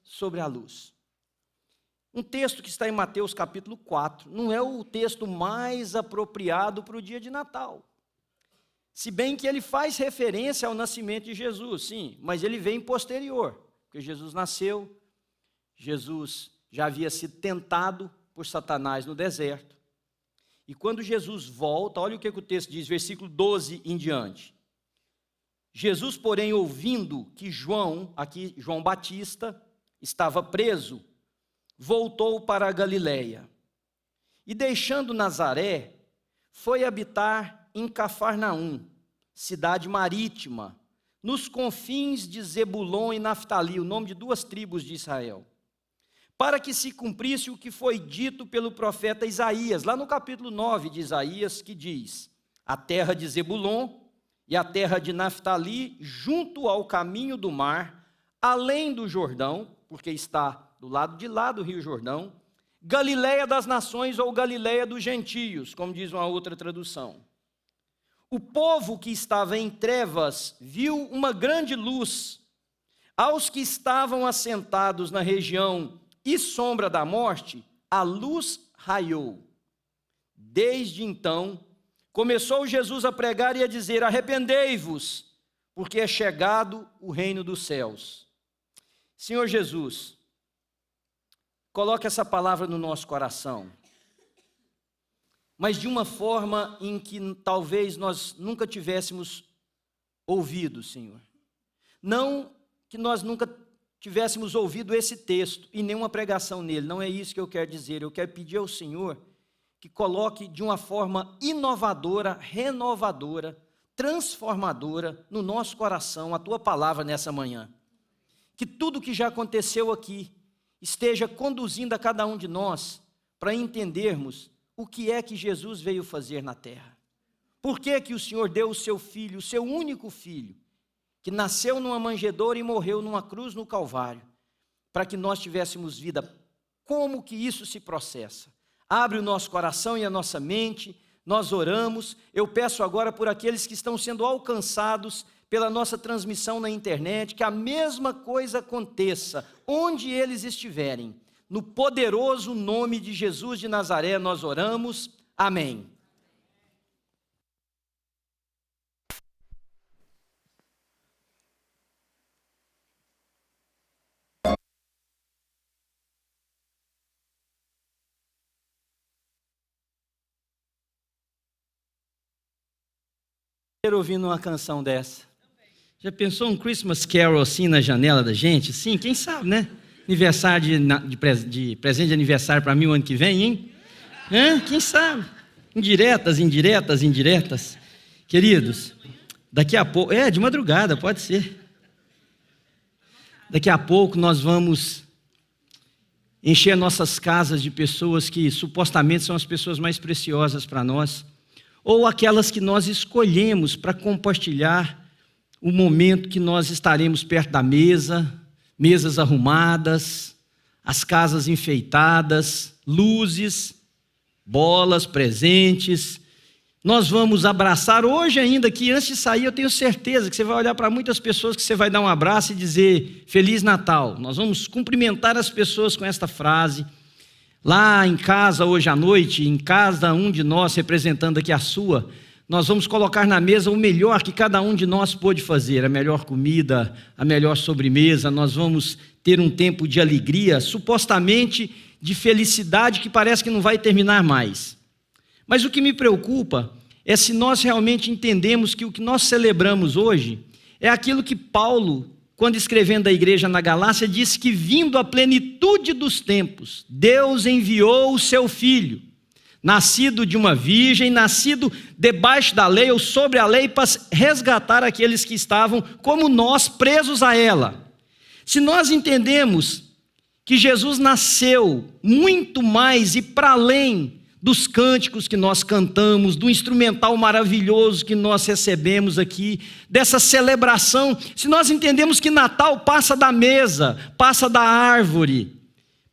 sobre a luz. Um texto que está em Mateus capítulo 4, não é o texto mais apropriado para o dia de Natal. Se bem que ele faz referência ao nascimento de Jesus, sim, mas ele vem posterior, porque Jesus nasceu, Jesus já havia sido tentado por Satanás no deserto. E quando Jesus volta, olha o que o texto diz, versículo 12 em diante. Jesus, porém, ouvindo que João Batista, estava preso, voltou para a Galiléia. E deixando Nazaré, foi habitar em Cafarnaum, cidade marítima, nos confins de Zebulon e Naftali, o nome de 2 tribos de Israel, para que se cumprisse o que foi dito pelo profeta Isaías, lá no capítulo 9 de Isaías, que diz: a terra de Zebulon e a terra de Naftali, junto ao caminho do mar, além do Jordão, porque está do lado de lá do rio Jordão, Galiléia das nações ou Galiléia dos gentios, como diz uma outra tradução. O povo que estava em trevas viu uma grande luz. Aos que estavam assentados na região e sombra da morte, a luz raiou. Desde então, começou Jesus a pregar e a dizer: arrependei-vos, porque é chegado o reino dos céus. Senhor Jesus, coloque essa palavra no nosso coração, mas de uma forma em que talvez nós nunca tivéssemos ouvido, Senhor. Não que nós nunca tivéssemos ouvido esse texto e nenhuma pregação nele, não é isso que eu quero dizer. Eu quero pedir ao Senhor que coloque de uma forma inovadora, renovadora, transformadora no nosso coração a Tua palavra nessa manhã. Que tudo que já aconteceu aqui esteja conduzindo a cada um de nós para entendermos o que é que Jesus veio fazer na terra. Por que que o Senhor deu o seu filho, o seu único filho, que nasceu numa manjedoura e morreu numa cruz no Calvário, para que nós tivéssemos vida? Como que isso se processa? Abre o nosso coração e a nossa mente, nós oramos. Eu peço agora por aqueles que estão sendo alcançados pela nossa transmissão na internet, que a mesma coisa aconteça onde eles estiverem. No poderoso nome de Jesus de Nazaré nós oramos. Amém. Ouvindo uma canção dessa. Já pensou um Christmas Carol assim na janela da gente? Sim, quem sabe, né? Aniversário de presente de aniversário para mim o ano que vem, hein? Quem sabe? Indiretas. Queridos, daqui a pouco... de madrugada, pode ser. Daqui a pouco nós vamos encher nossas casas de pessoas que supostamente são as pessoas mais preciosas para nós, ou aquelas que nós escolhemos para compartilhar o momento que nós estaremos perto da mesa, mesas arrumadas, as casas enfeitadas, luzes, bolas, presentes. Nós vamos abraçar hoje ainda, que antes de sair eu tenho certeza que você vai olhar para muitas pessoas que você vai dar um abraço e dizer Feliz Natal. Nós vamos cumprimentar as pessoas com esta frase. Lá em casa hoje à noite, em cada um de nós, representando aqui a sua, nós vamos colocar na mesa o melhor que cada um de nós pôde fazer, a melhor comida, a melhor sobremesa. Nós vamos ter um tempo de alegria, supostamente de felicidade, que parece que não vai terminar mais. Mas o que me preocupa é se nós realmente entendemos que o que nós celebramos hoje é aquilo que Paulo, quando escrevendo à igreja na Galácia, disse que vindo a plenitude dos tempos, Deus enviou o seu Filho, nascido de uma virgem, nascido debaixo da lei ou sobre a lei, para resgatar aqueles que estavam, como nós, presos a ela. Se nós entendemos que Jesus nasceu muito mais e para além dos cânticos que nós cantamos, do instrumental maravilhoso que nós recebemos aqui, dessa celebração, se nós entendemos que Natal passa da mesa, passa da árvore,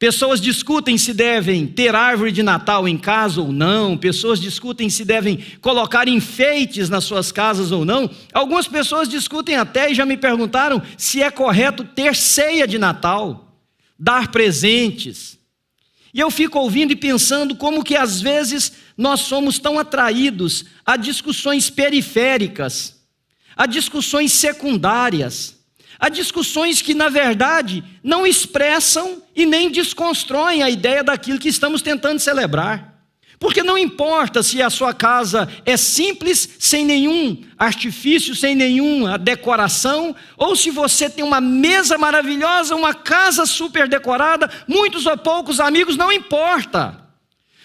Pessoas discutem se devem ter árvore de Natal em casa ou não. Pessoas discutem se devem colocar enfeites nas suas casas ou não. Algumas pessoas discutem até e já me perguntaram se é correto ter ceia de Natal, dar presentes. E eu fico ouvindo e pensando como que às vezes nós somos tão atraídos a discussões periféricas, a discussões secundárias, a discussões que, na verdade, não expressam e nem desconstroem a ideia daquilo que estamos tentando celebrar. Porque não importa se a sua casa é simples, sem nenhum artifício, sem nenhuma decoração, ou se você tem uma mesa maravilhosa, uma casa super decorada, muitos ou poucos amigos, não importa.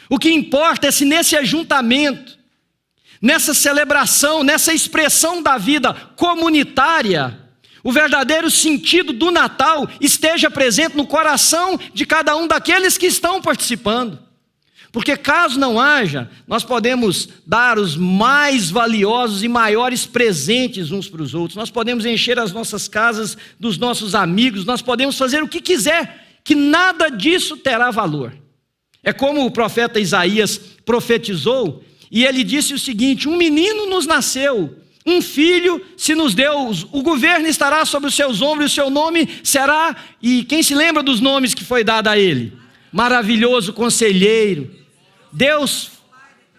O que importa é se nesse ajuntamento, nessa celebração, nessa expressão da vida comunitária, o verdadeiro sentido do Natal esteja presente no coração de cada um daqueles que estão participando. Porque caso não haja, nós podemos dar os mais valiosos e maiores presentes uns para os outros. Nós podemos encher as nossas casas dos nossos amigos, nós podemos fazer o que quiser, que nada disso terá valor. É como o profeta Isaías profetizou, e ele disse o seguinte: um menino nos nasceu, um filho se nos deu, o governo estará sobre os seus ombros, e o seu nome será, e quem se lembra dos nomes que foi dado a ele? Maravilhoso Conselheiro, Deus,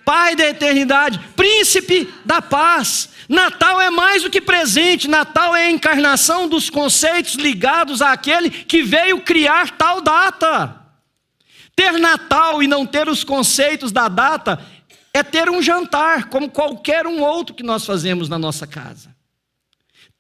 Pai da eternidade, Príncipe da paz. Natal é mais do que presente, Natal é a encarnação dos conceitos ligados àquele que veio criar tal data. Ter Natal e não ter os conceitos da data é ter um jantar, como qualquer um outro que nós fazemos na nossa casa.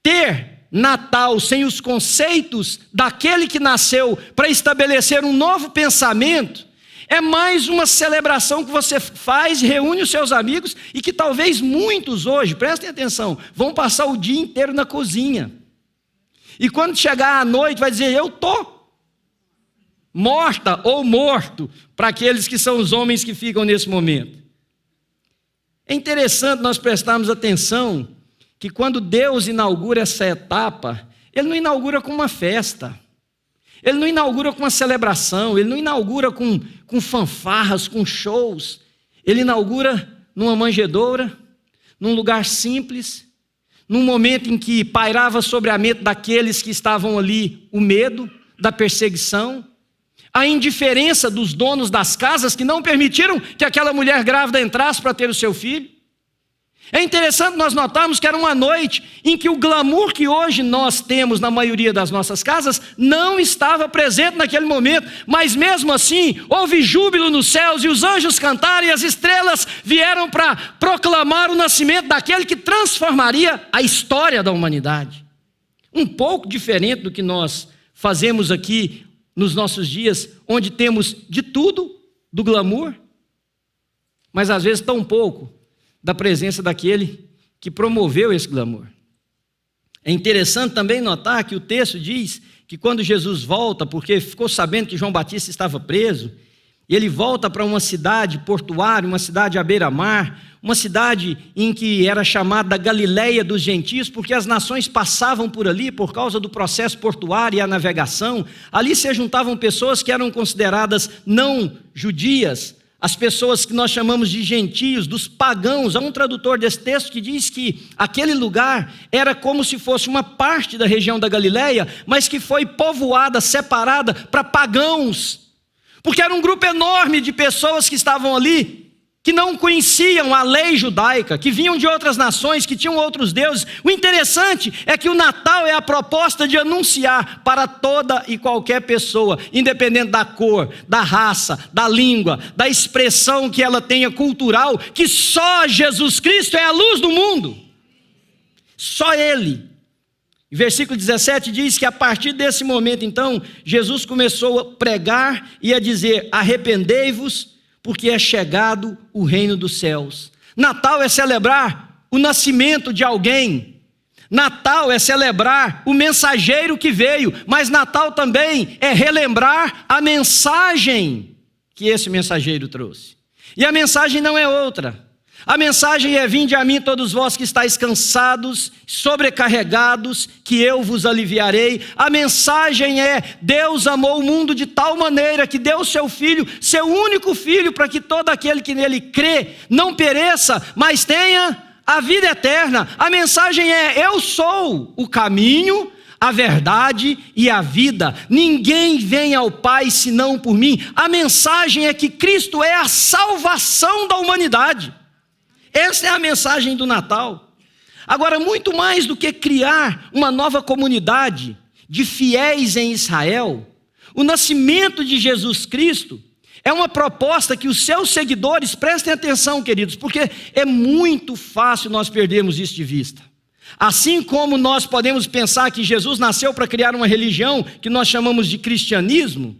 Ter Natal sem os conceitos daquele que nasceu para estabelecer um novo pensamento, é mais uma celebração que você faz, reúne os seus amigos, e que talvez muitos hoje, prestem atenção, vão passar o dia inteiro na cozinha. E quando chegar à noite vai dizer: eu estou morta ou morto, para aqueles que são os homens que ficam nesse momento. É interessante nós prestarmos atenção que quando Deus inaugura essa etapa, Ele não inaugura com uma festa, Ele não inaugura com uma celebração, Ele não inaugura com fanfarras, com shows. Ele inaugura numa manjedoura, num lugar simples, num momento em que pairava sobre a mente daqueles que estavam ali o medo da perseguição, a indiferença dos donos das casas que não permitiram que aquela mulher grávida entrasse para ter o seu filho. É interessante nós notarmos que era uma noite em que o glamour que hoje nós temos na maioria das nossas casas não estava presente naquele momento, mas mesmo assim houve júbilo nos céus, e os anjos cantaram e as estrelas vieram para proclamar o nascimento daquele que transformaria a história da humanidade. Um pouco diferente do que nós fazemos aqui nos nossos dias, onde temos de tudo do glamour, mas às vezes tão pouco da presença daquele que promoveu esse glamour. É interessante também notar que o texto diz que quando Jesus volta, porque ficou sabendo que João Batista estava preso, e ele volta para uma cidade portuária, uma cidade à beira-mar, uma cidade em que era chamada Galileia dos gentios, porque as nações passavam por ali por causa do processo portuário e a navegação. Ali se juntavam pessoas que eram consideradas não judias, as pessoas que nós chamamos de gentios, dos pagãos. Há um tradutor desse texto que diz que aquele lugar era como se fosse uma parte da região da Galileia, mas que foi povoada, separada para pagãos, porque era um grupo enorme de pessoas que estavam ali, que não conheciam a lei judaica, que vinham de outras nações, que tinham outros deuses. O interessante é que o Natal é a proposta de anunciar para toda e qualquer pessoa, independente da cor, da raça, da língua, da expressão que ela tenha cultural, que só Jesus Cristo é a luz do mundo. Só Ele. Versículo 17 diz que a partir desse momento, então, Jesus começou a pregar e a dizer: arrependei-vos, porque é chegado o reino dos céus. Natal é celebrar o nascimento de alguém. Natal é celebrar o mensageiro que veio. Mas Natal também é relembrar a mensagem que esse mensageiro trouxe. E a mensagem não é outra. A mensagem é: vinde a mim todos vós que estáis cansados, sobrecarregados, que eu vos aliviarei. A mensagem é: Deus amou o mundo de tal maneira que deu seu Filho, seu único Filho, para que todo aquele que nele crê não pereça, mas tenha a vida eterna. A mensagem é: eu sou o caminho, a verdade e a vida. Ninguém vem ao Pai senão por mim. A mensagem é que Cristo é a salvação da humanidade. Essa é a mensagem do Natal. Agora, muito mais do que criar uma nova comunidade de fiéis em Israel, o nascimento de Jesus Cristo é uma proposta que os seus seguidores, prestem atenção, queridos, porque é muito fácil nós perdermos isso de vista. Assim como nós podemos pensar que Jesus nasceu para criar uma religião que nós chamamos de cristianismo,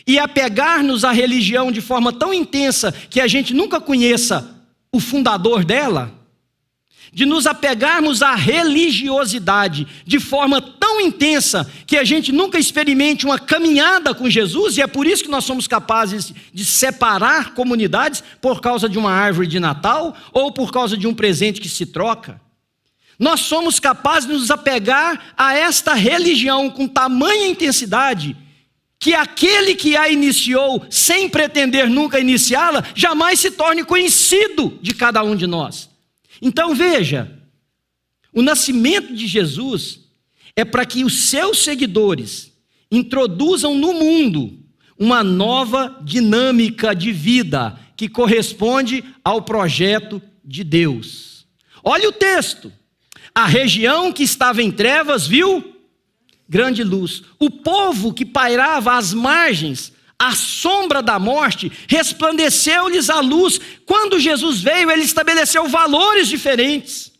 e apegar-nos à religião de forma tão intensa que a gente nunca conheça o fundador dela, de nos apegarmos à religiosidade de forma tão intensa que a gente nunca experimente uma caminhada com Jesus, e é por isso que nós somos capazes de separar comunidades por causa de uma árvore de Natal ou por causa de um presente que se troca. Nós somos capazes de nos apegar a esta religião com tamanha intensidade que aquele que a iniciou, sem pretender nunca iniciá-la, jamais se torne conhecido de cada um de nós. Então veja, o nascimento de Jesus é para que os seus seguidores introduzam no mundo uma nova dinâmica de vida que corresponde ao projeto de Deus. Olha o texto: a região que estava em trevas viu grande luz. O povo que pairava às margens, à sombra da morte, resplandeceu-lhes a luz. Quando Jesus veio, ele estabeleceu valores diferentes.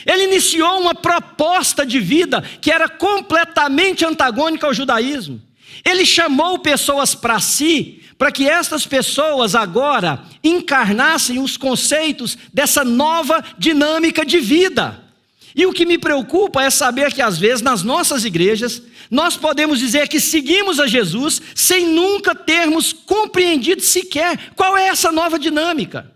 Ele iniciou uma proposta de vida que era completamente antagônica ao judaísmo. Ele chamou pessoas para si, para que estas pessoas agora encarnassem os conceitos dessa nova dinâmica de vida. E o que me preocupa é saber que às vezes nas nossas igrejas nós podemos dizer que seguimos a Jesus sem nunca termos compreendido sequer qual é essa nova dinâmica.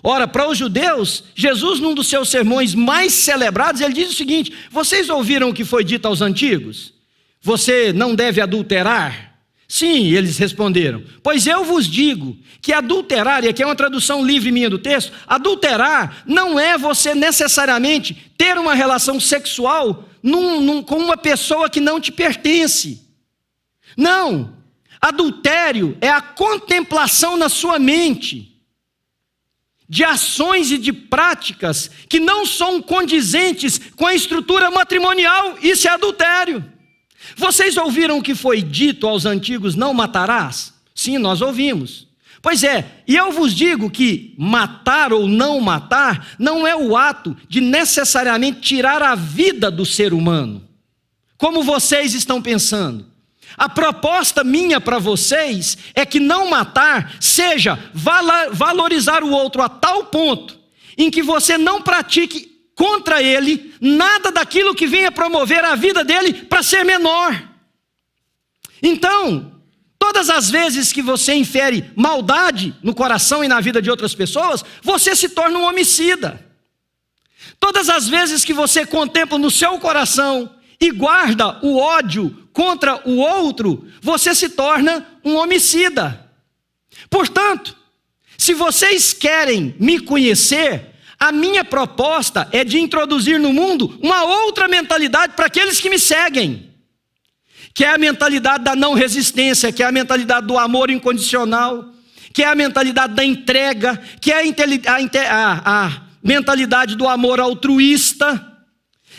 Ora, para os judeus, Jesus, num dos seus sermões mais celebrados, ele diz o seguinte: vocês ouviram o que foi dito aos antigos? Você não deve adulterar? Sim, eles responderam. Pois eu vos digo que adulterar, e aqui é uma tradução livre minha do texto, adulterar não é você necessariamente ter uma relação sexual com uma pessoa que não te pertence. Não, adultério é a contemplação na sua mente de ações e de práticas que não são condizentes com a estrutura matrimonial. Isso é adultério. Vocês ouviram o que foi dito aos antigos: não matarás? Sim, nós ouvimos. Pois é, e eu vos digo que matar ou não matar não é o ato de necessariamente tirar a vida do ser humano, como vocês estão pensando. A proposta minha para vocês é que não matar seja valorizar o outro a tal ponto em que você não pratique contra ele nada daquilo que venha promover a vida dele para ser menor. Então, todas as vezes que você infere maldade no coração e na vida de outras pessoas, você se torna um homicida. Todas as vezes que você contempla no seu coração e guarda o ódio contra o outro, você se torna um homicida. Portanto, se vocês querem me conhecer, a minha proposta é de introduzir no mundo uma outra mentalidade para aqueles que me seguem, que é a mentalidade da não resistência, que é a mentalidade do amor incondicional, que é a mentalidade da entrega, que é a mentalidade do amor altruísta,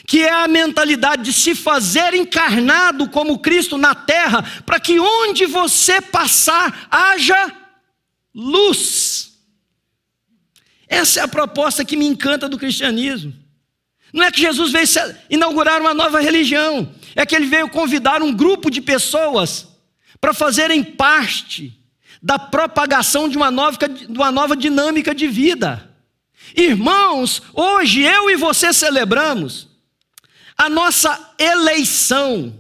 que é a mentalidade de se fazer encarnado como Cristo na terra, para que onde você passar haja luz. Essa é a proposta que me encanta do cristianismo. Não é que Jesus veio inaugurar uma nova religião, é que ele veio convidar um grupo de pessoas para fazerem parte da propagação de uma nova dinâmica de vida. Irmãos, hoje eu e você celebramos a nossa eleição,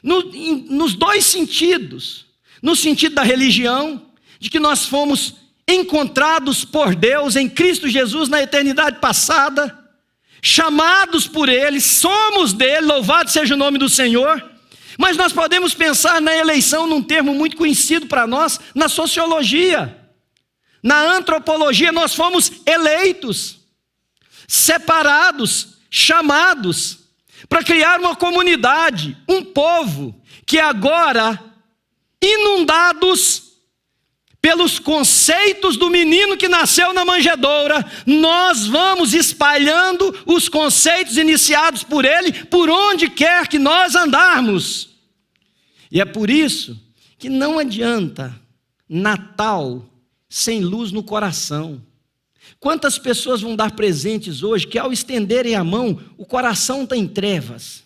nos dois sentidos. No sentido da religião, de que nós fomos encontrados por Deus em Cristo Jesus na eternidade passada, chamados por Ele, somos dele, louvado seja o nome do Senhor. Mas nós podemos pensar na eleição num termo muito conhecido para nós, na sociologia, na antropologia. Nós fomos eleitos, separados, chamados para criar uma comunidade, um povo que agora, inundados pelos conceitos do menino que nasceu na manjedoura, nós vamos espalhando os conceitos iniciados por ele, por onde quer que nós andarmos. E é por isso que não adianta Natal sem luz no coração. Quantas pessoas vão dar presentes hoje que ao estenderem a mão, o coração está em trevas?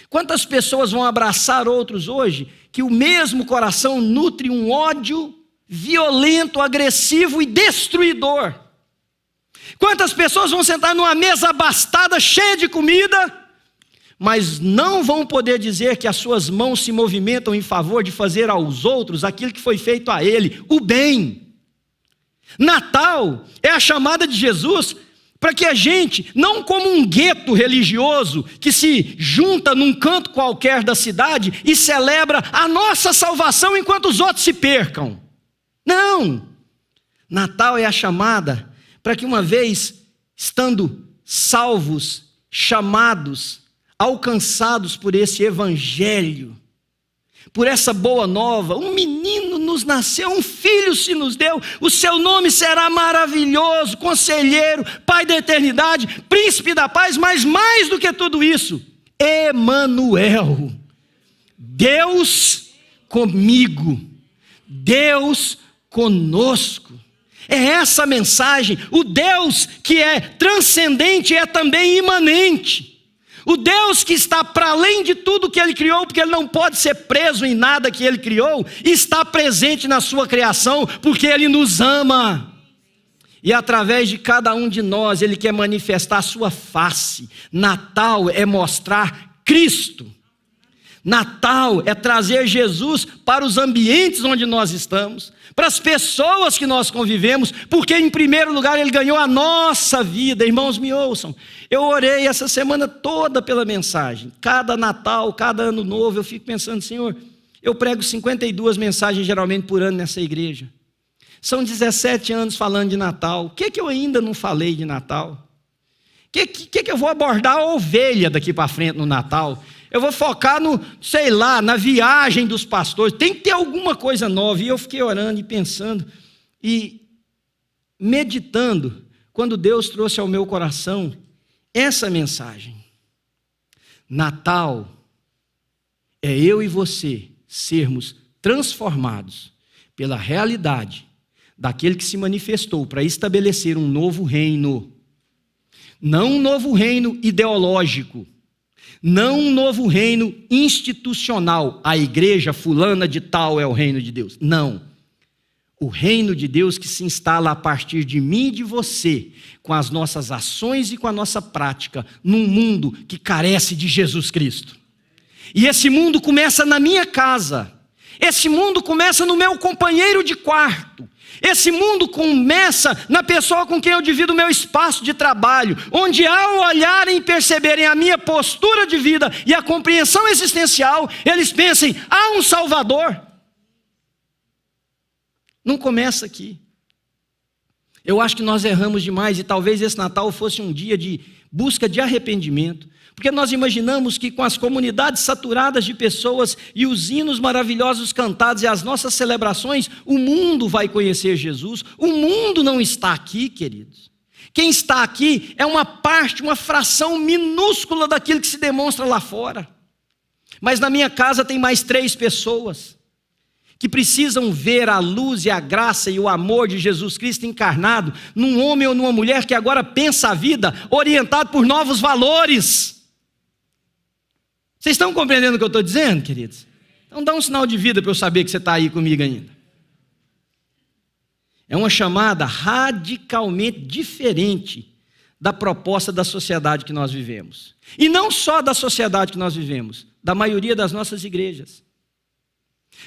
Quantas pessoas vão abraçar outros hoje que o mesmo coração nutre um ódio violento, agressivo e destruidor? Quantas pessoas vão sentar numa mesa abastada, cheia de comida, mas não vão poder dizer que as suas mãos se movimentam em favor de fazer aos outros aquilo que foi feito a ele, o bem? Natal é a chamada de Jesus para que a gente, não como um gueto religioso que se junta num canto qualquer da cidade e celebra a nossa salvação enquanto os outros se percam. Não! Natal é a chamada para que, uma vez estando salvos, chamados, alcançados por esse evangelho, por essa boa nova, um menino nos nasceu, um filho se nos deu, o seu nome será maravilhoso, conselheiro, pai da eternidade, príncipe da paz, mas mais do que tudo isso, Emanuel, Deus comigo, Deus conosco. É essa a mensagem. O Deus que é transcendente é também imanente. O Deus que está para além de tudo que Ele criou, porque Ele não pode ser preso em nada que Ele criou, está presente na sua criação, porque Ele nos ama. E através de cada um de nós, Ele quer manifestar a sua face. Natal é mostrar Cristo. Natal é trazer Jesus para os ambientes onde nós estamos, para as pessoas que nós convivemos, porque em primeiro lugar Ele ganhou a nossa vida. Irmãos, me ouçam, eu orei essa semana toda pela mensagem. Cada Natal, cada Ano Novo, eu fico pensando, Senhor, eu prego 52 mensagens geralmente por ano nessa igreja. São 17 anos falando de Natal. O que eu ainda não falei de Natal? O que eu vou abordar a ovelha daqui para frente no Natal? Eu vou focar na viagem dos pastores. Tem que ter alguma coisa nova. E eu fiquei orando e pensando e meditando quando Deus trouxe ao meu coração essa mensagem. Natal é eu e você sermos transformados pela realidade daquele que se manifestou para estabelecer um novo reino. Não um novo reino ideológico, não um novo reino institucional. A igreja fulana de tal é o reino de Deus. Não. O reino de Deus que se instala a partir de mim e de você, com as nossas ações e com a nossa prática, num mundo que carece de Jesus Cristo. E esse mundo começa na minha casa. Esse mundo começa no meu companheiro de quarto. Esse mundo começa na pessoa com quem eu divido o meu espaço de trabalho, onde ao olharem e perceberem a minha postura de vida e a compreensão existencial, eles pensem, há um Salvador. Não começa aqui. Eu acho que nós erramos demais e talvez esse Natal fosse um dia de busca de arrependimento, porque nós imaginamos que com as comunidades saturadas de pessoas e os hinos maravilhosos cantados e as nossas celebrações, o mundo vai conhecer Jesus. O mundo não está aqui, queridos. Quem está aqui é uma parte, uma fração minúscula daquilo que se demonstra lá fora. Mas na minha casa tem mais 3 pessoas que precisam ver a luz e a graça e o amor de Jesus Cristo encarnado num homem ou numa mulher que agora pensa a vida orientado por novos valores. Vocês estão compreendendo o que eu estou dizendo, queridos? Então dá um sinal de vida para eu saber que você está aí comigo ainda. É uma chamada radicalmente diferente da proposta da sociedade que nós vivemos. E não só da sociedade que nós vivemos, da maioria das nossas igrejas.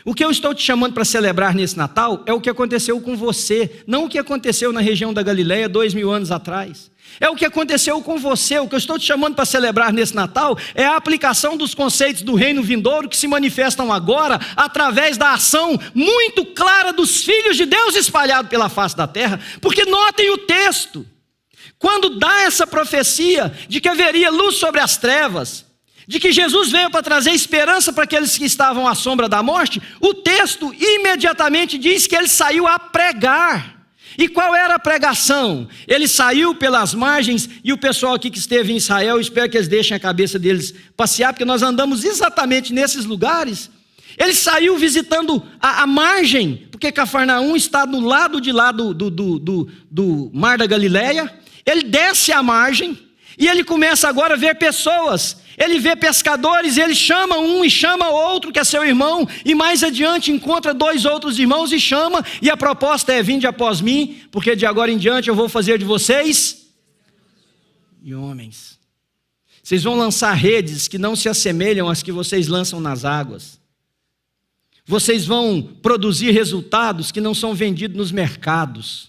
O que eu estou te chamando para celebrar nesse Natal é o que aconteceu com você, não o que aconteceu na região da Galileia 2000 anos atrás. É o que aconteceu com você. O que eu estou te chamando para celebrar nesse Natal é a aplicação dos conceitos do reino vindouro que se manifestam agora através da ação muito clara dos filhos de Deus espalhados pela face da terra. Porque notem o texto, quando dá essa profecia de que haveria luz sobre as trevas, de que Jesus veio para trazer esperança para aqueles que estavam à sombra da morte, o texto imediatamente diz que ele saiu a pregar. E qual era a pregação? Ele saiu pelas margens, e o pessoal aqui que esteve em Israel, espero que eles deixem a cabeça deles passear, porque nós andamos exatamente nesses lugares. Ele saiu visitando a margem, porque Cafarnaum está no lado de lá do Mar da Galileia. Ele desce a margem, e ele começa agora a ver pessoas. Ele vê pescadores, ele chama um e chama outro que é seu irmão, e mais adiante encontra 2 outros irmãos e chama, e a proposta é: vinde após mim, porque de agora em diante eu vou fazer de vocês e homens. Vocês vão lançar redes que não se assemelham às que vocês lançam nas águas. Vocês vão produzir resultados que não são vendidos nos mercados.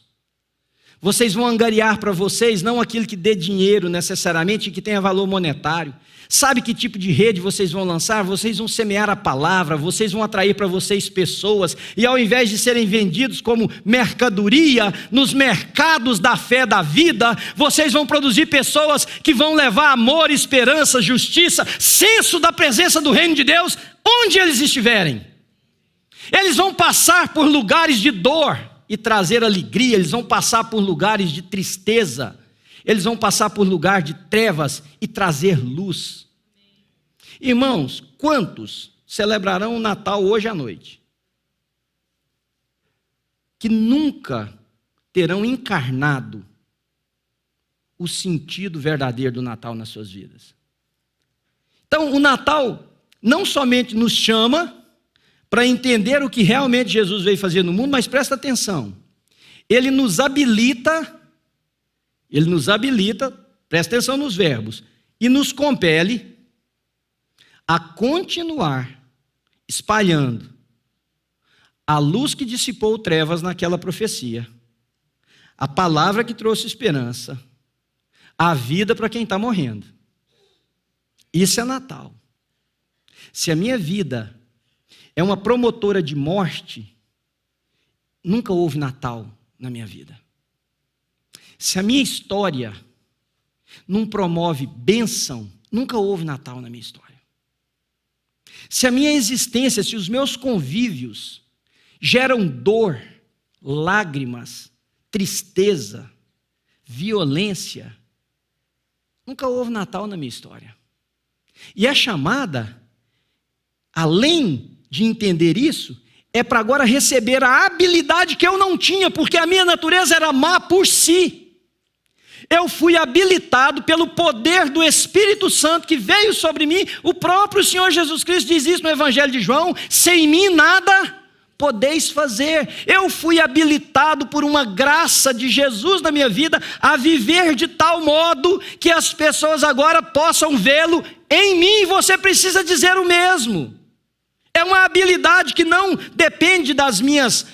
Vocês vão angariar para vocês não aquilo que dê dinheiro necessariamente e que tenha valor monetário. Sabe que tipo de rede vocês vão lançar? Vocês vão semear a palavra, vocês vão atrair para vocês pessoas, e ao invés de serem vendidos como mercadoria nos mercados da fé da vida, vocês vão produzir pessoas que vão levar amor, esperança, justiça, senso da presença do reino de Deus, onde eles estiverem. Eles vão passar por lugares de dor e trazer alegria, eles vão passar por lugares de tristeza, eles vão passar por lugar de trevas e trazer luz. Irmãos, quantos celebrarão o Natal hoje à noite que nunca terão encarnado o sentido verdadeiro do Natal nas suas vidas? Então, o Natal não somente nos chama para entender o que realmente Jesus veio fazer no mundo, mas presta atenção, ele nos habilita, presta atenção nos verbos, e nos compele a continuar espalhando a luz que dissipou trevas naquela profecia, a palavra que trouxe esperança, a vida para quem está morrendo. Isso é Natal. Se a minha vida é uma promotora de morte, nunca houve Natal na minha vida. Se a minha história não promove bênção, nunca houve Natal na minha história. Se a minha existência, se os meus convívios geram dor, lágrimas, tristeza, violência, nunca houve Natal na minha história. E a chamada, além de entender isso, é para agora receber a habilidade que eu não tinha, porque a minha natureza era má por si. Eu fui habilitado pelo poder do Espírito Santo que veio sobre mim. O próprio Senhor Jesus Cristo diz isso no Evangelho de João: sem mim nada podeis fazer. Eu fui habilitado por uma graça de Jesus na minha vida a viver de tal modo que as pessoas agora possam vê-lo em mim, e você precisa dizer o mesmo. É uma habilidade que não depende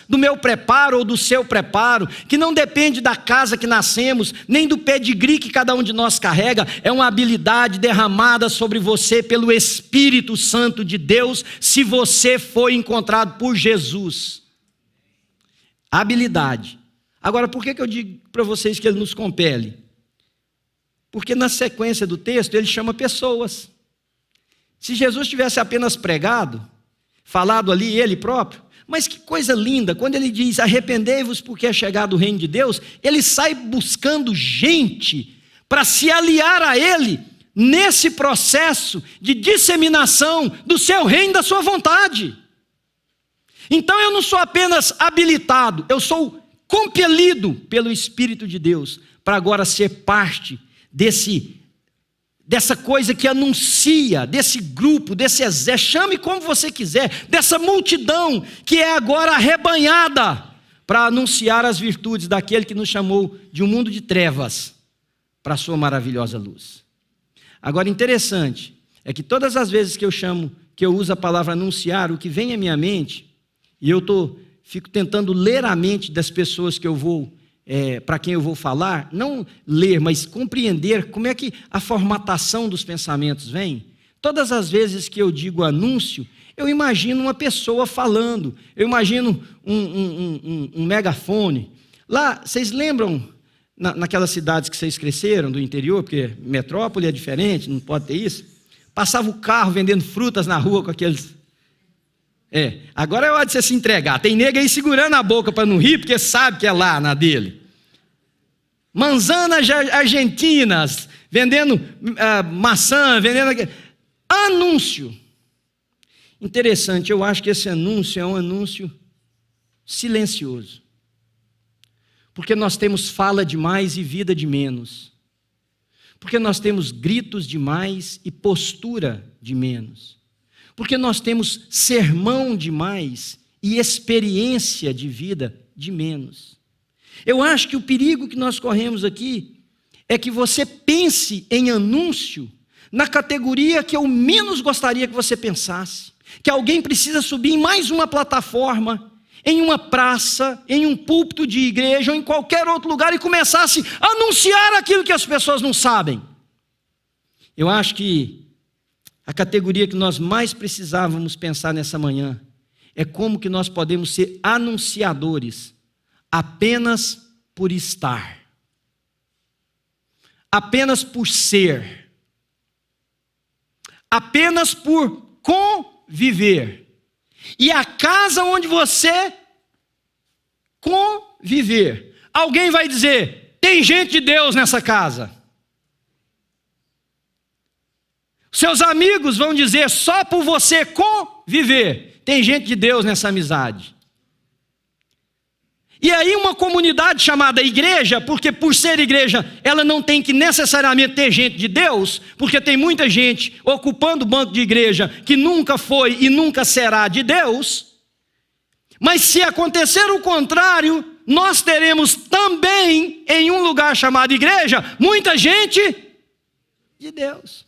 do meu preparo ou do seu preparo, que não depende da casa que nascemos, nem do pedigree que cada um de nós carrega. É uma habilidade derramada sobre você pelo Espírito Santo de Deus, se você foi encontrado por Jesus. Habilidade. Agora, por que eu digo para vocês que ele nos compele? Porque na sequência do texto ele chama pessoas. Se Jesus tivesse apenas pregado, falado ali ele próprio, mas que coisa linda, quando ele diz arrependei-vos porque é chegado o reino de Deus, ele sai buscando gente para se aliar a ele nesse processo de disseminação do seu reino, da sua vontade. Então eu não sou apenas habilitado, eu sou compelido pelo Espírito de Deus para agora ser parte dessa coisa que anuncia, desse grupo, desse exército, chame como você quiser, dessa multidão que é agora arrebanhada para anunciar as virtudes daquele que nos chamou de um mundo de trevas para a sua maravilhosa luz. Agora, interessante é que todas as vezes que eu chamo que eu uso a palavra anunciar, o que vem à minha mente, e eu fico tentando ler a mente das pessoas que eu vou, para quem eu vou falar, não ler, mas compreender como é que a formatação dos pensamentos vem. Todas as vezes que eu digo anúncio, eu imagino uma pessoa falando, eu imagino um megafone. Lá, vocês lembram, naquelas cidades que vocês cresceram, do interior, porque metrópole é diferente, não pode ter isso, passava o carro vendendo frutas na rua com aqueles... agora é hora de você se entregar, tem nego aí segurando a boca para não rir, porque sabe que é lá na dele. Manzanas argentinas, vendendo maçã, vendendo... Anúncio. Interessante, eu acho que esse anúncio é um anúncio silencioso. Porque nós temos fala demais e vida de menos. Porque nós temos gritos demais e postura de menos. Porque nós temos sermão demais e experiência de vida de menos. Eu acho que o perigo que nós corremos aqui é que você pense em anúncio na categoria que eu menos gostaria que você pensasse. Que alguém precisa subir em mais uma plataforma, em uma praça, em um púlpito de igreja ou em qualquer outro lugar e começasse a anunciar aquilo que as pessoas não sabem. Eu acho que a categoria que nós mais precisávamos pensar nessa manhã é como que nós podemos ser anunciadores apenas por estar, apenas por ser, apenas por conviver. E a casa onde você conviver, alguém vai dizer, tem gente de Deus nessa casa. Seus amigos vão dizer, só por você conviver, tem gente de Deus nessa amizade. E aí uma comunidade chamada igreja, porque por ser igreja, ela não tem que necessariamente ter gente de Deus, porque tem muita gente ocupando o banco de igreja que nunca foi e nunca será de Deus. Mas se acontecer o contrário, nós teremos também, em um lugar chamado igreja, muita gente de Deus.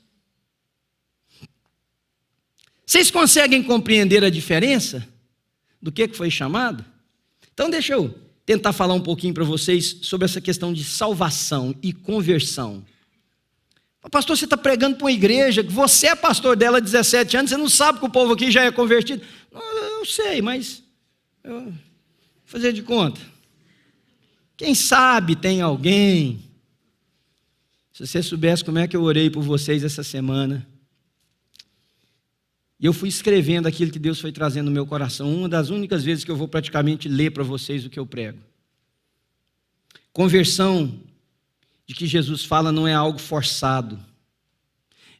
Vocês conseguem compreender a diferença do que foi chamado? Então deixa eu tentar falar um pouquinho para vocês sobre essa questão de salvação e conversão. Pastor, você está pregando para uma igreja, você é pastor dela há 17 anos, você não sabe que o povo aqui já é convertido? Eu sei, mas vou fazer de conta. Quem sabe tem alguém. Se você soubesse como é que eu orei por vocês essa semana. E eu fui escrevendo aquilo que Deus foi trazendo no meu coração. Uma das únicas vezes que eu vou praticamente ler para vocês o que eu prego. Conversão de que Jesus fala não é algo forçado.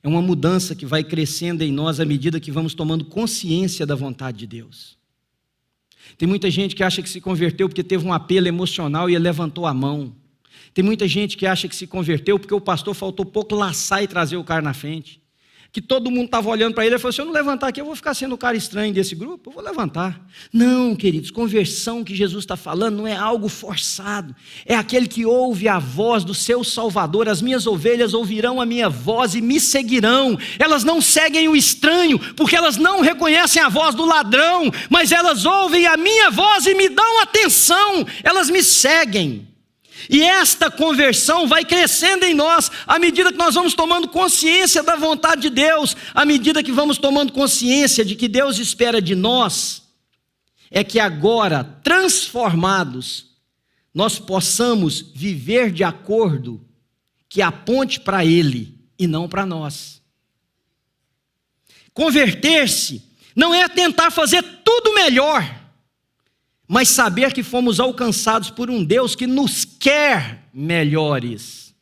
É uma mudança que vai crescendo em nós à medida que vamos tomando consciência da vontade de Deus. Tem muita gente que acha que se converteu porque teve um apelo emocional e ele levantou a mão. Tem muita gente que acha que se converteu porque o pastor faltou pouco laçar e trazer o cara na frente. Que todo mundo estava olhando para ele e falou, se eu não levantar aqui, eu vou ficar sendo o cara estranho desse grupo, eu vou levantar. Não, queridos, conversão que Jesus está falando não é algo forçado, é aquele que ouve a voz do seu Salvador. As minhas ovelhas ouvirão a minha voz e me seguirão. Elas não seguem o estranho, porque elas não reconhecem a voz do ladrão, mas elas ouvem a minha voz e me dão atenção, elas me seguem. E esta conversão vai crescendo em nós, à medida que nós vamos tomando consciência da vontade de Deus, à medida que vamos tomando consciência de que Deus espera de nós, é que agora, transformados, nós possamos viver de acordo que aponte para Ele e não para nós. Converter-se não é tentar fazer tudo melhor, mas saber que fomos alcançados por um Deus que nos quer melhores.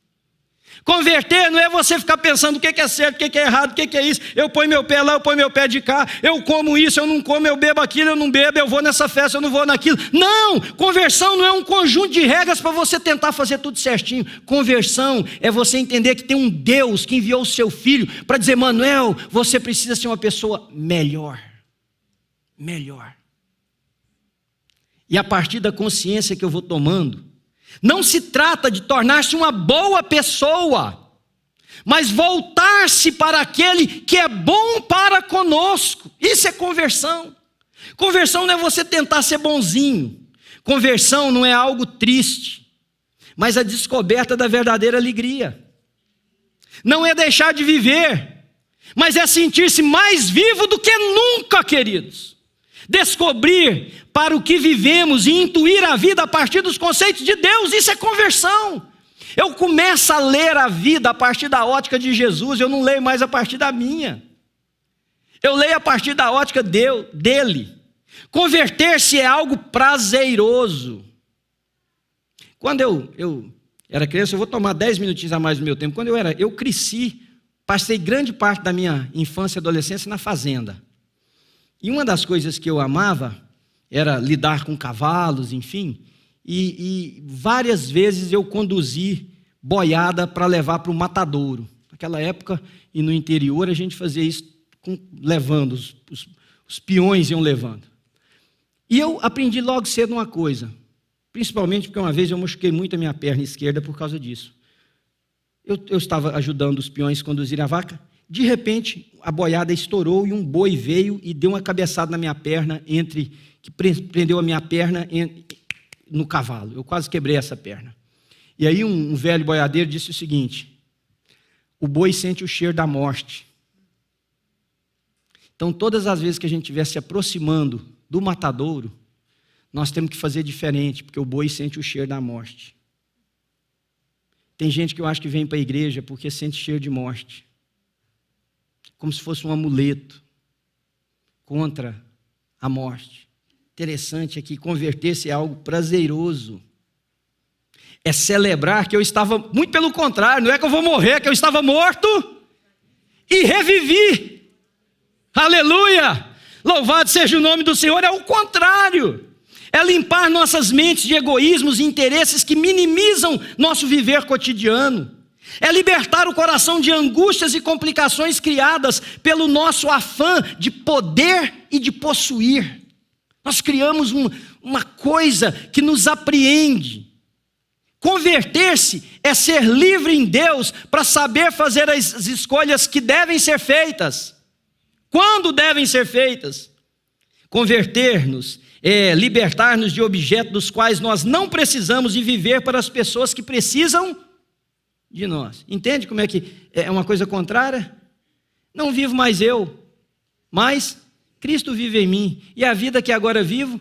Converter não é você ficar pensando o que é certo, o que é errado, o que é isso. Eu ponho meu pé lá, eu ponho meu pé de cá, eu como isso, eu não como, eu bebo aquilo, eu não bebo, eu vou nessa festa, eu não vou naquilo. Não, conversão não é um conjunto de regras para você tentar fazer tudo certinho. Conversão é você entender que tem um Deus que enviou o seu filho para dizer, Manuel, você precisa ser uma pessoa melhor. Melhor. E a partir da consciência que eu vou tomando, não se trata de tornar-se uma boa pessoa, mas voltar-se para aquele que é bom para conosco. Isso é conversão. Conversão não é você tentar ser bonzinho. Conversão não é algo triste, mas a descoberta da verdadeira alegria. Não é deixar de viver, mas é sentir-se mais vivo do que nunca, queridos. Descobrir para o que vivemos e intuir a vida a partir dos conceitos de Deus, isso é conversão. Eu começo a ler a vida a partir da ótica de Jesus, eu não leio mais a partir da minha. Eu leio a partir da ótica dele. Converter-se é algo prazeroso. Quando eu era criança, eu vou tomar 10 minutinhos a mais do meu tempo. Quando eu cresci, passei grande parte da minha infância e adolescência na fazenda. E uma das coisas que eu amava era lidar com cavalos, enfim. E várias vezes eu conduzi boiada para levar para o matadouro. Naquela época, e no interior, a gente fazia isso levando, os peões iam levando. E eu aprendi logo cedo uma coisa, principalmente porque uma vez eu machuquei muito a minha perna esquerda por causa disso. Eu estava ajudando os peões a conduzir a vaca, de repente a boiada estourou e um boi veio e deu uma cabeçada na minha perna, que prendeu a minha perna no cavalo. Eu quase quebrei essa perna. E aí um velho boiadeiro disse o seguinte: o boi sente o cheiro da morte. Então, todas as vezes que a gente estiver se aproximando do matadouro, nós temos que fazer diferente, porque o boi sente o cheiro da morte. Tem gente que eu acho que vem para a igreja porque sente cheiro de morte, como se fosse um amuleto contra a morte. Interessante aqui, converter-se é algo prazeroso. É celebrar que eu estava, muito pelo contrário, não é que eu vou morrer, é que eu estava morto e revivi. Aleluia! Louvado seja o nome do Senhor. É o contrário. É limpar nossas mentes de egoísmos e interesses que minimizam nosso viver cotidiano. É libertar o coração de angústias e complicações criadas pelo nosso afã de poder e de possuir. Nós criamos uma coisa que nos apreende. Converter-se é ser livre em Deus para saber fazer as escolhas que devem ser feitas. Quando devem ser feitas? Converter-nos é libertar-nos de objetos dos quais nós não precisamos e viver para as pessoas que precisam de nós. Entende como é que é uma coisa contrária? Não vivo mais eu, mas Cristo vive em mim. E a vida que agora vivo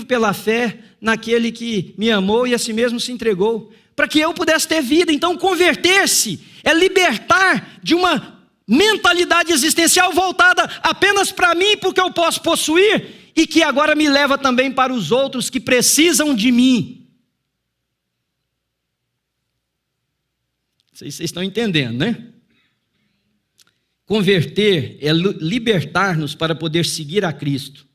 pela fé naquele que me amou e a si mesmo se entregou, para que eu pudesse ter vida. Então, converter-se é libertar de uma mentalidade existencial voltada apenas para mim, porque eu posso possuir, e que agora me leva também para os outros que precisam de mim. Vocês estão entendendo, né? Converter é libertar-nos para poder seguir a Cristo.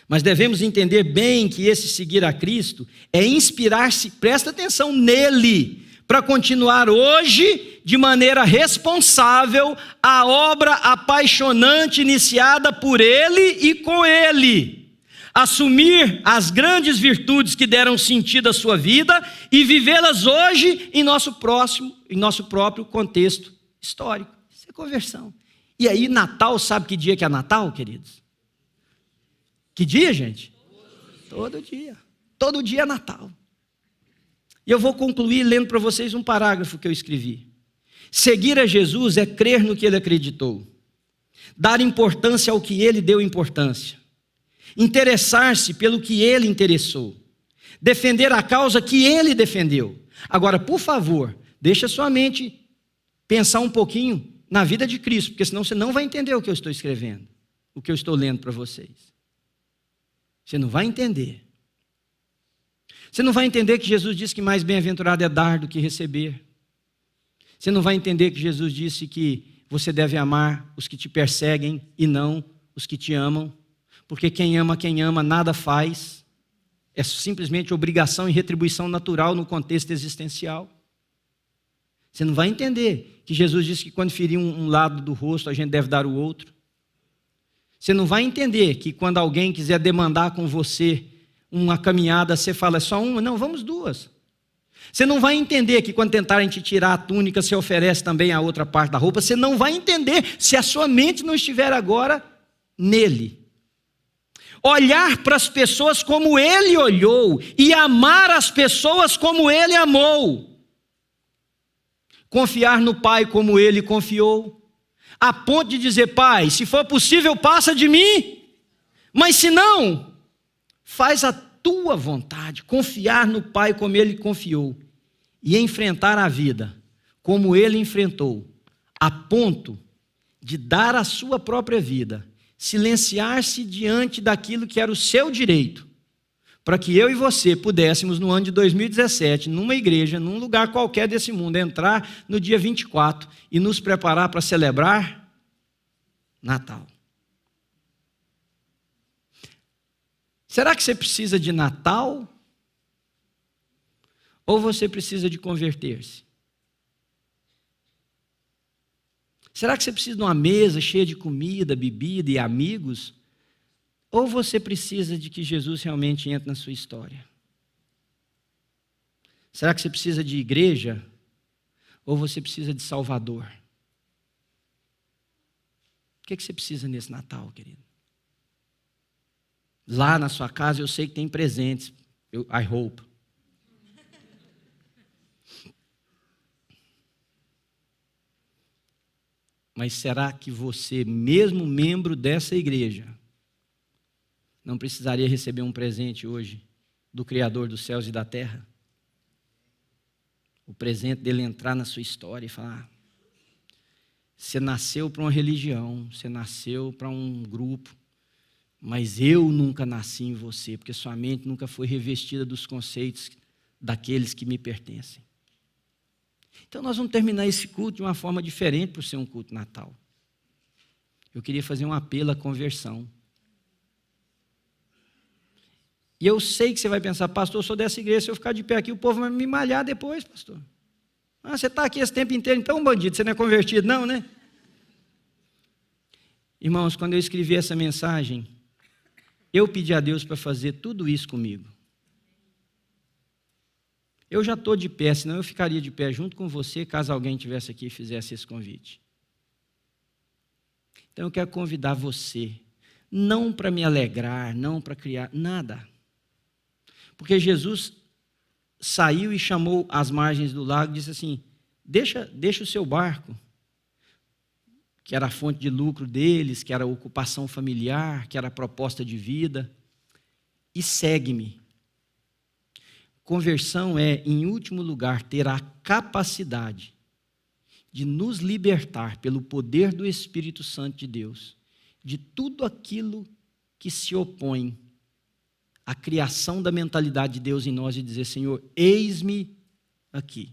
Mas devemos entender bem que esse seguir a Cristo é inspirar-se, presta atenção, nele, para continuar hoje, de maneira responsável, a obra apaixonante iniciada por Ele e com Ele. Assumir as grandes virtudes que deram sentido à sua vida e vivê-las hoje em nosso próprio contexto histórico. Isso é conversão. E aí, Natal, sabe que dia que é Natal, queridos? Que dia, gente? Todo dia. Todo dia é Natal. E eu vou concluir lendo para vocês um parágrafo que eu escrevi. Seguir a Jesus é crer no que Ele acreditou. Dar importância ao que Ele deu importância. Interessar-se pelo que Ele interessou. Defender a causa que Ele defendeu. Agora, por favor, deixa sua mente pensar um pouquinho na vida de Cristo, porque senão você não vai entender o que eu estou escrevendo, o que eu estou lendo para vocês. Você não vai entender. Você não vai entender que Jesus disse que mais bem-aventurado é dar do que receber. Você não vai entender que Jesus disse que você deve amar os que te perseguem e não os que te amam, porque quem ama nada faz. É simplesmente obrigação e retribuição natural no contexto existencial. Você não vai entender que Jesus disse que quando ferir um lado do rosto, a gente deve dar o outro. Você não vai entender que quando alguém quiser demandar com você uma caminhada, você fala, é só uma? Não, vamos duas. Você não vai entender que quando tentarem te tirar a túnica, você oferece também a outra parte da roupa. Você não vai entender se a sua mente não estiver agora nele. Olhar para as pessoas como ele olhou e amar as pessoas como ele amou. Confiar no Pai como ele confiou, a ponto de dizer: Pai, se for possível, passa de mim, mas se não, faz a tua vontade. Confiar no Pai como ele confiou e enfrentar a vida como ele enfrentou, a ponto de dar a sua própria vida, silenciar-se diante daquilo que era o seu direito, para que eu e você pudéssemos, no ano de 2017, numa igreja, num lugar qualquer desse mundo, entrar no dia 24 e nos preparar para celebrar Natal. Será que você precisa de Natal? Ou você precisa de converter-se? Será que você precisa de uma mesa cheia de comida, bebida e amigos? Ou você precisa de que Jesus realmente entre na sua história? Será que você precisa de igreja? Ou você precisa de Salvador? O que você precisa nesse Natal, querido? Lá na sua casa eu sei que tem presentes, I hope. Mas será que você, mesmo membro dessa igreja, não precisaria receber um presente hoje do Criador dos céus e da terra? O presente dele entrar na sua história e falar: você nasceu para uma religião, você nasceu para um grupo, mas eu nunca nasci em você, porque sua mente nunca foi revestida dos conceitos daqueles que me pertencem. Então nós vamos terminar esse culto de uma forma diferente por ser um culto natal. Eu queria fazer um apelo à conversão. E eu sei que você vai pensar: pastor, eu sou dessa igreja, se eu ficar de pé aqui, o povo vai me malhar depois, pastor. Ah, você está aqui esse tempo inteiro, então, bandido, você não é convertido não, né? Irmãos, quando eu escrevi essa mensagem, eu pedi a Deus para fazer tudo isso comigo. Eu já estou de pé, senão eu ficaria de pé junto com você, caso alguém estivesse aqui e fizesse esse convite. Então eu quero convidar você, não para me alegrar, não para criar, nada. Porque Jesus saiu e chamou as margens do lago e disse assim: deixa o seu barco, que era a fonte de lucro deles, que era a ocupação familiar, que era a proposta de vida, e segue-me. Conversão é, em último lugar, ter a capacidade de nos libertar pelo poder do Espírito Santo de Deus, de tudo aquilo que se opõe à criação da mentalidade de Deus em nós e dizer: Senhor, eis-me aqui.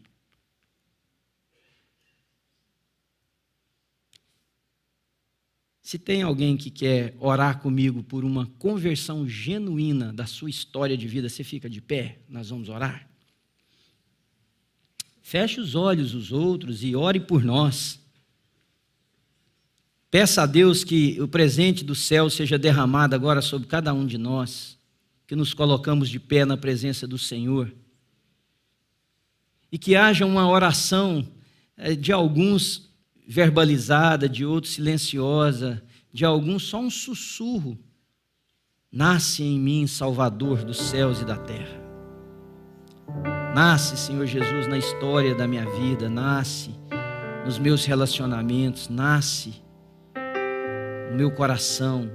Se tem alguém que quer orar comigo por uma conversão genuína da sua história de vida, você fica de pé, nós vamos orar. Feche os olhos os outros e ore por nós. Peça a Deus que o presente do céu seja derramado agora sobre cada um de nós, que nos colocamos de pé na presença do Senhor. E que haja uma oração de alguns verbalizada, de outros silenciosa, de alguns só um sussurro. Nasce em mim, Salvador dos céus e da terra. Nasce, Senhor Jesus, na história da minha vida, nasce nos meus relacionamentos, nasce no meu coração.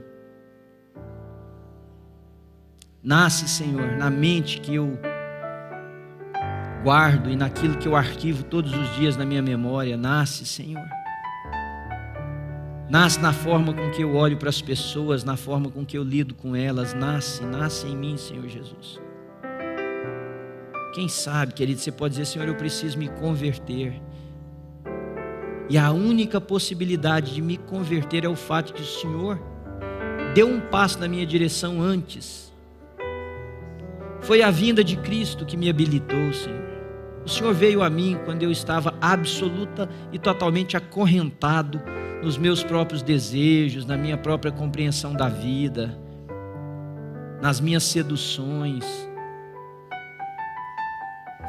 Nasce, Senhor, na mente que eu guardo e naquilo que eu arquivo todos os dias na minha memória. Nasce, Senhor. Nasce na forma com que eu olho para as pessoas, na forma com que eu lido com elas. Nasce em mim, Senhor Jesus. Quem sabe, querido, você pode dizer: Senhor, eu preciso me converter. E a única possibilidade de me converter é o fato que o Senhor deu um passo na minha direção antes. Foi a vinda de Cristo que me habilitou, Senhor. O Senhor veio a mim quando eu estava absoluta e totalmente acorrentado nos meus próprios desejos, na minha própria compreensão da vida, nas minhas seduções.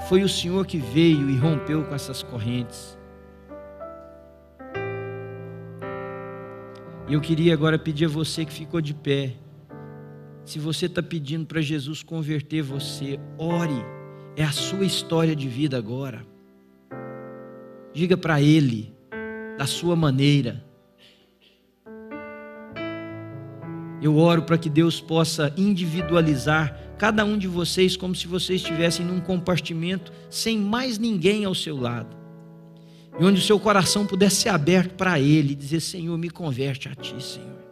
Foi o Senhor que veio e rompeu com essas correntes. E eu queria agora pedir a você que ficou de pé, se você está pedindo para Jesus converter você, ore, é a sua história de vida agora. Diga para Ele, da sua maneira. Eu oro para que Deus possa individualizar cada um de vocês como se vocês estivessem num compartimento sem mais ninguém ao seu lado. E onde o seu coração pudesse ser aberto para Ele e dizer: Senhor, me converte a Ti, Senhor.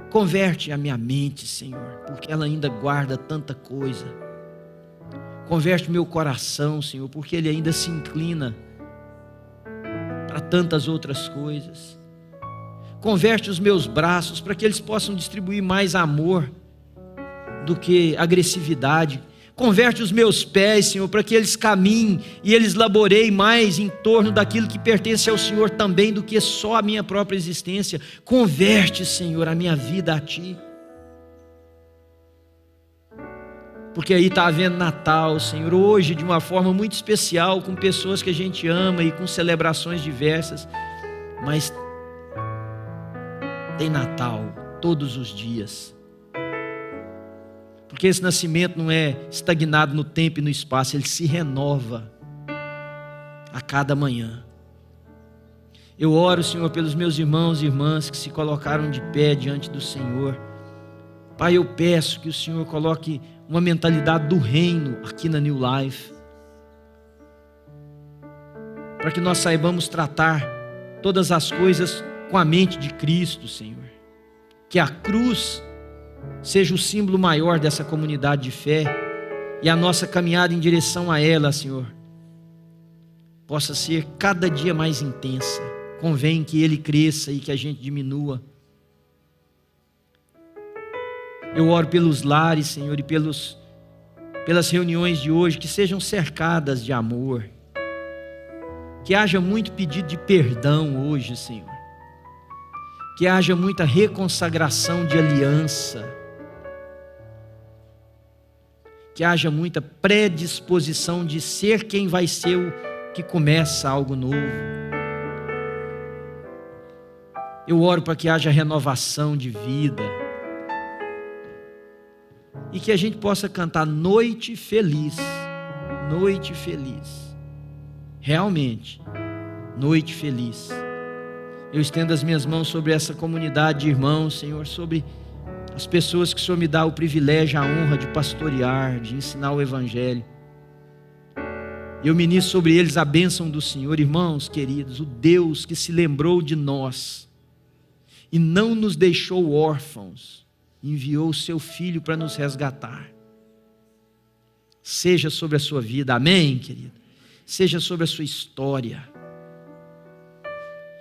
Converte a minha mente, Senhor, porque ela ainda guarda tanta coisa. Converte meu coração, Senhor, porque ele ainda se inclina para tantas outras coisas. Converte os meus braços para que eles possam distribuir mais amor do que agressividade. Converte os meus pés, Senhor, para que eles caminhem e eles laboreiem mais em torno daquilo que pertence ao Senhor também do que só a minha própria existência. Converte, Senhor, a minha vida a Ti. Porque aí está havendo Natal, Senhor, hoje de uma forma muito especial, com pessoas que a gente ama e com celebrações diversas, mas tem Natal todos os dias. Porque esse nascimento não é estagnado no tempo e no espaço, ele se renova a cada manhã. Eu oro, Senhor, pelos meus irmãos e irmãs que se colocaram de pé diante do Senhor. Pai, eu peço que o Senhor coloque uma mentalidade do reino aqui na New Life, para que nós saibamos tratar todas as coisas com a mente de Cristo, Senhor. Que a cruz seja o símbolo maior dessa comunidade de fé e a nossa caminhada em direção a ela, Senhor, possa ser cada dia mais intensa. Convém que Ele cresça e que a gente diminua. Eu oro pelos lares, Senhor, e pelas reuniões de hoje, que sejam cercadas de amor. Que haja muito pedido de perdão hoje, Senhor. Que haja muita reconsagração de aliança. Que haja muita predisposição de ser quem vai ser o que começa algo novo. Eu oro para que haja renovação de vida. E que a gente possa cantar noite feliz. Noite feliz. Realmente, noite feliz. Eu estendo as minhas mãos sobre essa comunidade de irmãos, Senhor, sobre as pessoas que o Senhor me dá o privilégio, a honra de pastorear, de ensinar o Evangelho. Eu ministro sobre eles a bênção do Senhor. Irmãos queridos, o Deus que se lembrou de nós e não nos deixou órfãos, enviou o seu Filho para nos resgatar. Seja sobre a sua vida, amém, querido? Seja sobre a sua história.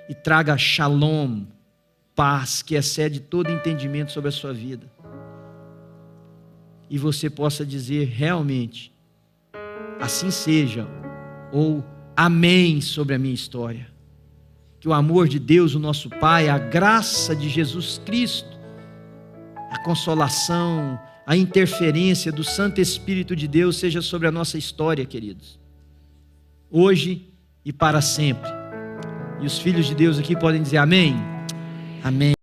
E traga shalom, paz, que excede todo entendimento sobre a sua vida. E você possa dizer realmente, assim seja, ou amém sobre a minha história. Que o amor de Deus, o nosso Pai, a graça de Jesus Cristo, a consolação, a interferência do Santo Espírito de Deus seja sobre a nossa história, queridos. Hoje e para sempre. E os filhos de Deus aqui podem dizer amém? Amém.